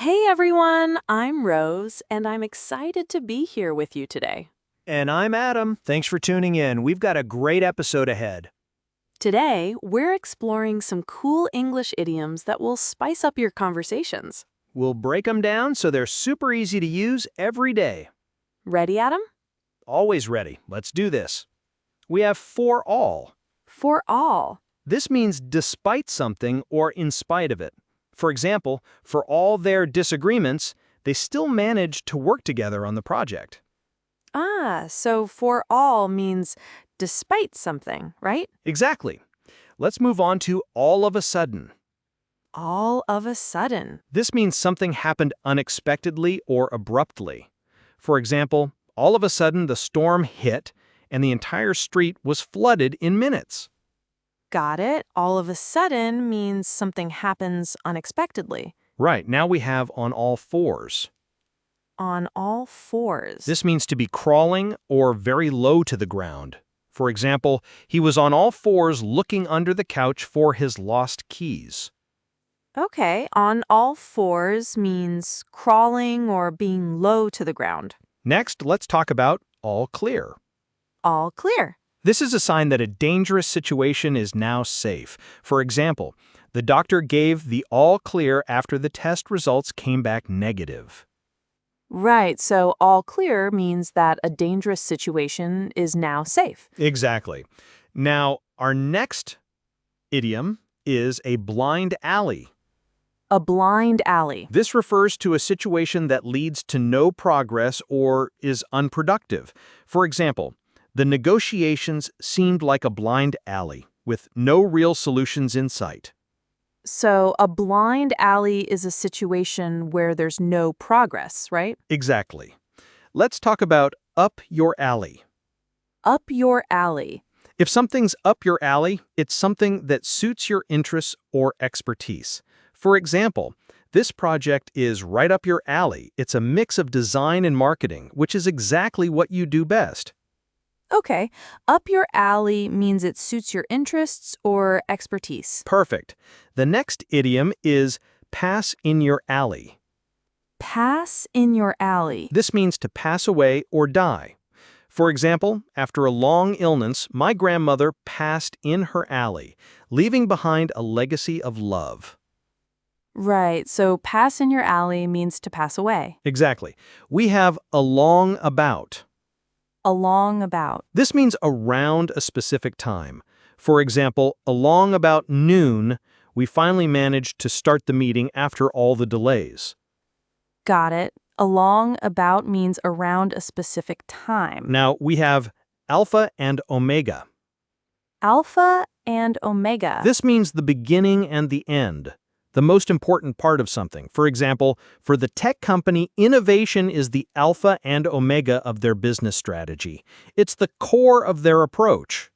Hey everyone, I'm Rose, and I'm excited to be here with you today. And I'm Adam. Thanks for tuning in. We've got a great episode ahead. Today, we're exploring some cool English idioms that will spice up your conversations. We'll break them down so they're super easy to use every day. Ready, Adam? Always ready. Let's do this. We have for all. For all. This means despite something or in spite of it. For example, for all their disagreements, they still managed to work together on the project. So for all means despite something, right? Exactly. Let's move on to all of a sudden. All of a sudden. This means something happened unexpectedly or abruptly. For example, all of a sudden the storm hit and the entire street was flooded in minutes. Got it. All of a sudden means something happens unexpectedly. Right, now we have on all fours. On all fours. This means to be crawling or very low to the ground. For example, he was on all fours looking under the couch for his lost keys. Okay, on all fours means crawling or being low to the ground. Next, let's talk about all clear. All clear. This is a sign that a dangerous situation is now safe. For example, the doctor gave the all clear after the test results came back negative. Right, so all clear means that a dangerous situation is now safe. Exactly. Now, our next idiom is a blind alley. A blind alley. This refers to a situation that leads to no progress or is unproductive. For example, the negotiations seemed like a blind alley, with no real solutions in sight. So a blind alley is a situation where there's no progress, right? Exactly. Let's talk about up your alley. Up your alley. If something's up your alley, it's something that suits your interests or expertise. For example, this project is right up your alley. It's a mix of design and marketing, which is exactly what you do best. Okay, up your alley means it suits your interests or expertise. Perfect. The next idiom is pass in your alley. Pass in your alley. This means to pass away or die. For example, after a long illness, my grandmother passed in her alley, leaving behind a legacy of love. Right, so pass in your alley means to pass away. Exactly. We have along about. Along about. This means around a specific time. For example, along about noon, we finally managed to start the meeting after all the delays. Got it. Along about means around a specific time. Now, we have alpha and omega. Alpha and omega. This means the beginning and the end, the most important part of something. For example, for the tech company, innovation is the alpha and omega of their business strategy. It's the core of their approach.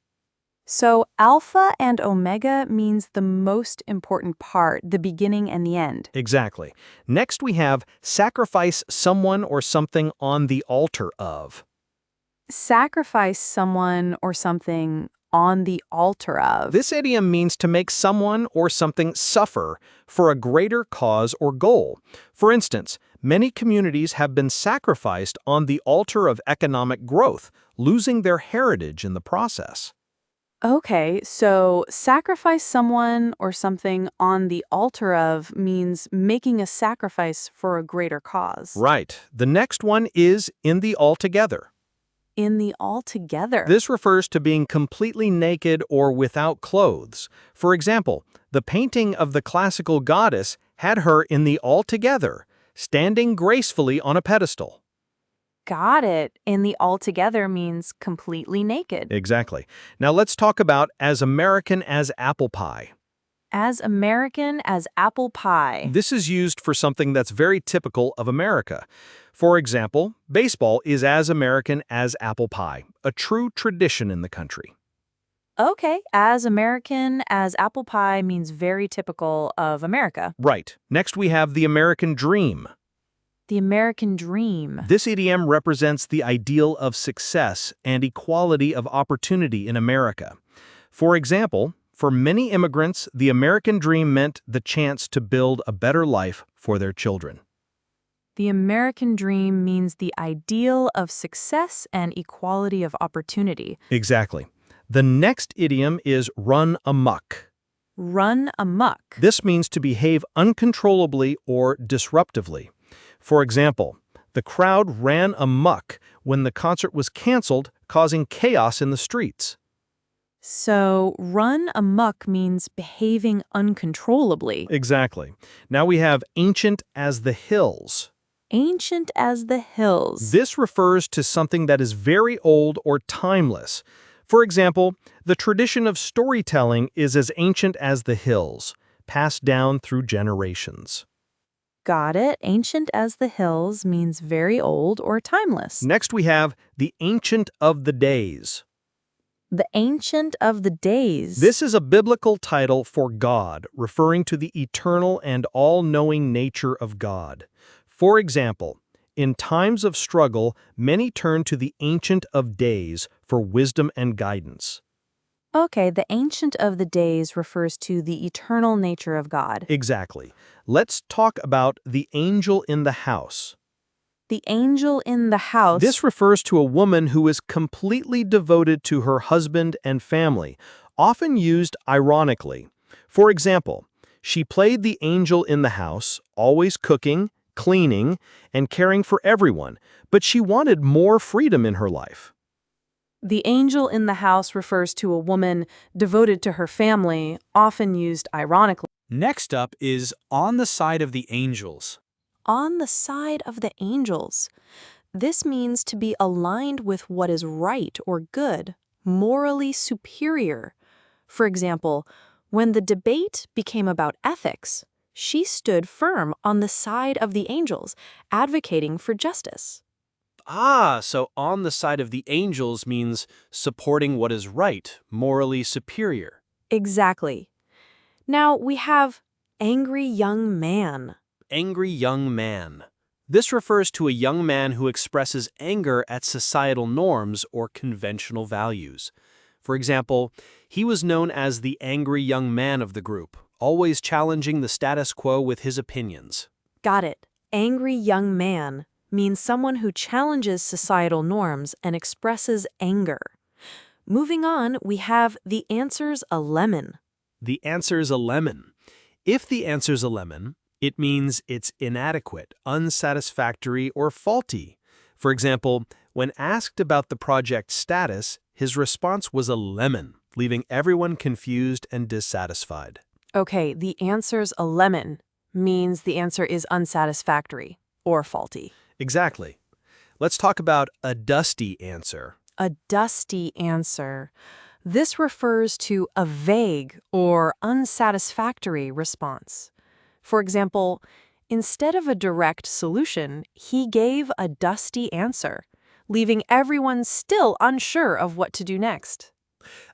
So alpha and omega means the most important part, the beginning and the end. Exactly. Next, we have sacrifice someone or something on the altar of. Sacrifice someone or something on the altar of. This idiom means to make someone or something suffer for a greater cause or goal. For instance, many communities have been sacrificed on the altar of economic growth, losing their heritage in the process. Okay, so sacrifice someone or something on the altar of means making a sacrifice for a greater cause. Right. The next one is in the altogether. In the altogether. This refers to being completely naked or without clothes. For example, the painting of the classical goddess had her in the altogether, standing gracefully on a pedestal. Got it. In the altogether means completely naked. Exactly. Now let's talk about as American as apple pie. As American as apple pie. This is used for something that's very typical of America. For example, baseball is as American as apple pie, a true tradition in the country. Okay, as American as apple pie means very typical of America. Right. Next we have the American dream. The American dream. This idiom represents the ideal of success and equality of opportunity in America. For example, for many immigrants, the American dream meant the chance to build a better life for their children. The American dream means the ideal of success and equality of opportunity. Exactly. The next idiom is run amok. Run amok. This means to behave uncontrollably or disruptively. For example, the crowd ran amok when the concert was canceled, causing chaos in the streets. So, run amok means behaving uncontrollably. Exactly. Now we have ancient as the hills. Ancient as the hills. This refers to something that is very old or timeless. For example, the tradition of storytelling is as ancient as the hills, passed down through generations. Got it. Ancient as the hills means very old or timeless. Next we have the ancient of the days. The Ancient of the Days. This is a biblical title for God, referring to the eternal and all-knowing nature of God. For example, in times of struggle, many turn to the Ancient of Days for wisdom and guidance. Okay, the Ancient of the Days refers to the eternal nature of God. Exactly. Let's talk about the angel in the house. The angel in the house. This refers to a woman who is completely devoted to her husband and family, often used ironically. For example, she played the angel in the house, always cooking, cleaning, and caring for everyone, but she wanted more freedom in her life. The angel in the house refers to a woman devoted to her family, often used ironically. Next up is on the side of the angels. On the side of the angels. This means to be aligned with what is right or good, morally superior. For example, when the debate became about ethics, she stood firm on the side of the angels, advocating for justice. So on the side of the angels means supporting what is right, morally superior. Exactly. Now we have angry young man. Angry young man. This refers to a young man who expresses anger at societal norms or conventional values. For example, he was known as the angry young man of the group, always challenging the status quo with his opinions. Got it. Angry young man means someone who challenges societal norms and expresses anger. Moving on, we have the answer's a lemon. The answer's a lemon. If the answer's a lemon, it means it's inadequate, unsatisfactory, or faulty. For example, when asked about the project's status, his response was a lemon, leaving everyone confused and dissatisfied. Okay, the answer's a lemon means the answer is unsatisfactory or faulty. Exactly. Let's talk about a dusty answer. A dusty answer. This refers to a vague or unsatisfactory response. For example, instead of a direct solution, he gave a dusty answer, leaving everyone still unsure of what to do next.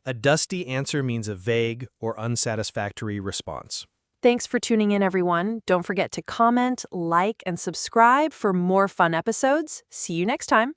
A dusty answer means a vague or unsatisfactory response. Thanks for tuning in, everyone. Don't forget to comment, like, and subscribe for more fun episodes. See you next time.